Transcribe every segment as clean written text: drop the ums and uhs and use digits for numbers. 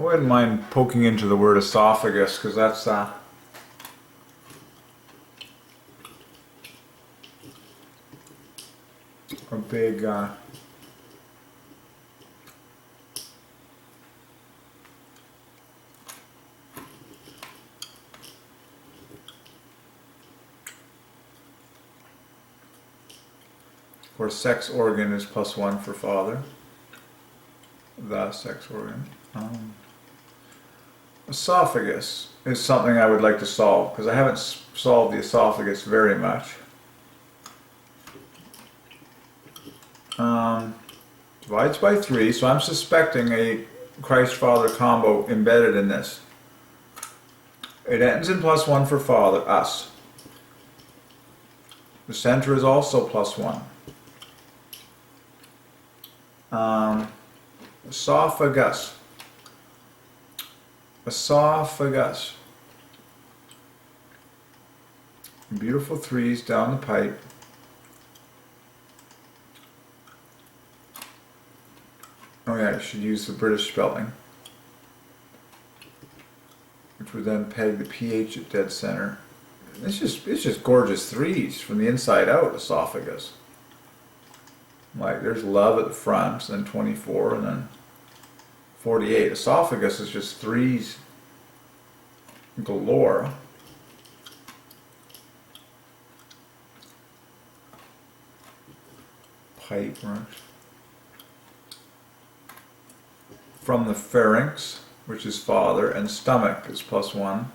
I wouldn't mind poking into the word esophagus, because that's a big or sex organ is +1 for father. The sex organ. Esophagus is something I would like to solve, because I haven't solved the esophagus very much. Divides by 3, so I'm suspecting a Christ Father combo embedded in this. It ends in +1 for father, us. The center is also +1. Esophagus. Esophagus. Beautiful 3s down the pipe. Oh yeah, I should use the British spelling, which would then peg the pH at dead center. It's just gorgeous 3s from the inside out, esophagus. Like, there's love at the front, then 24, and then 48. Esophagus is just 3s galore. Pipe, right? From the pharynx, which is father, and stomach is +1.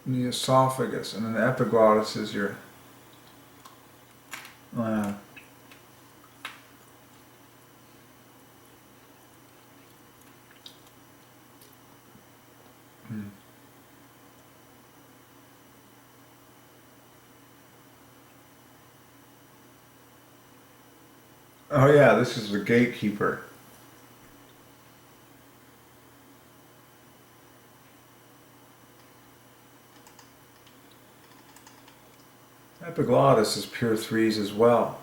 The esophagus, and then the epiglottis is your oh yeah, this is the gatekeeper. Epiglottis is pure 3s as well.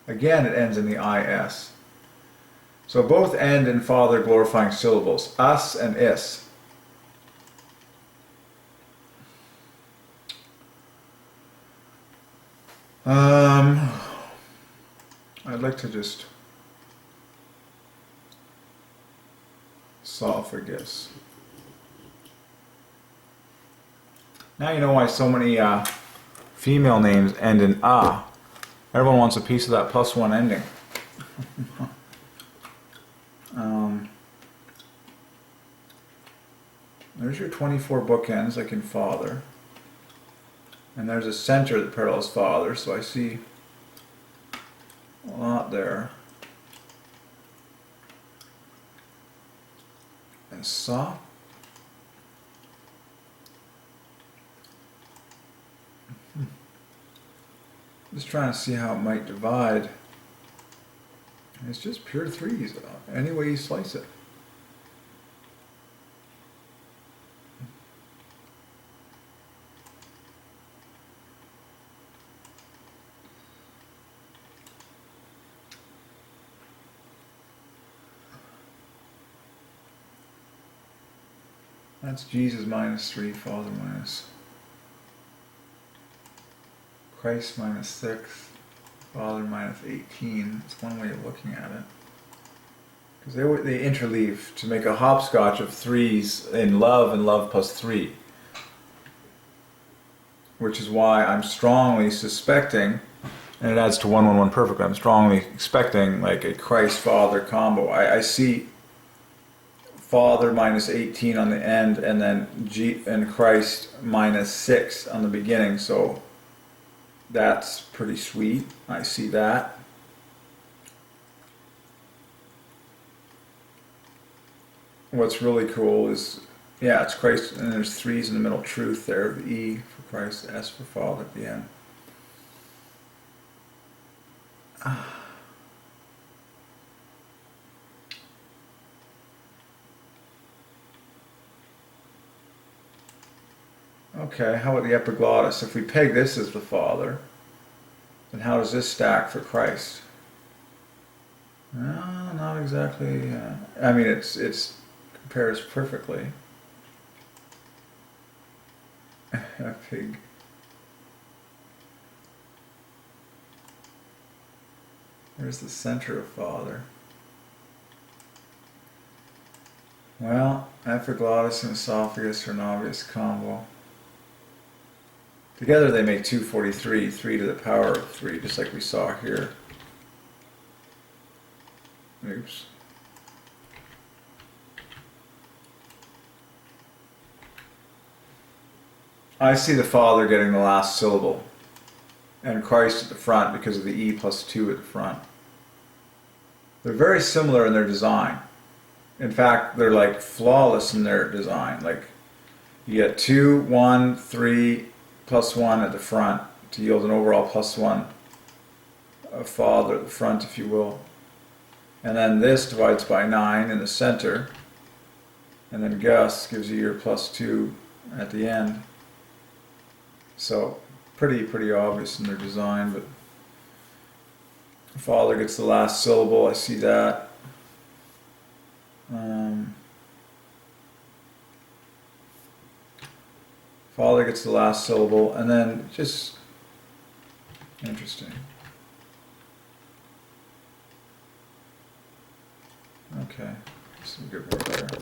Again, it ends in the IS. So both end in father glorifying syllables, us and is. I'd like to just esophagus. Now you know why so many female names end in ah. Everyone wants a piece of that +1 ending. There's your 24 bookends, like in father. And there's a center that parallels father, so I see a lot there. And saw. Just trying to see how it might divide. It's just pure 3s, any way you slice it. That's Jesus -3, Father minus. Christ -6, Father -18. That's one way of looking at it. Because they interleave to make a hopscotch of 3s in love and love +3. Which is why I'm strongly suspecting, and it adds to 111 perfect, I'm strongly expecting like a Christ Father combo. I see Father -18 on the end, and then and Christ -6 on the beginning, so that's pretty sweet. I see that. What's really cool is, yeah, it's Christ, and there's 3s in the middle, truth there, the E for Christ, the S for Father at the end. okay, how about the epiglottis? If we peg this as the Father, then how does this stack for Christ? No, not exactly. I mean, it's compares perfectly. Pig. Where's the center of Father? Well, epiglottis and esophagus are an obvious combo. Together they make 243, 3 to the power of 3, just like we saw here. Oops. I see the Father getting the last syllable, and Christ at the front because of the E plus 2 at the front. They're very similar in their design. In fact, they're like flawless in their design. Like, you get 2, 1, 3, plus 1 at the front to yield an overall plus 1 of Father at the front, if you will. And then this divides by 9 in the center. And then Gus gives you your plus 2 at the end. So, pretty obvious in their design, but Father gets the last syllable, I see that. Father gets the last syllable, and then just interesting. Okay, some good work there.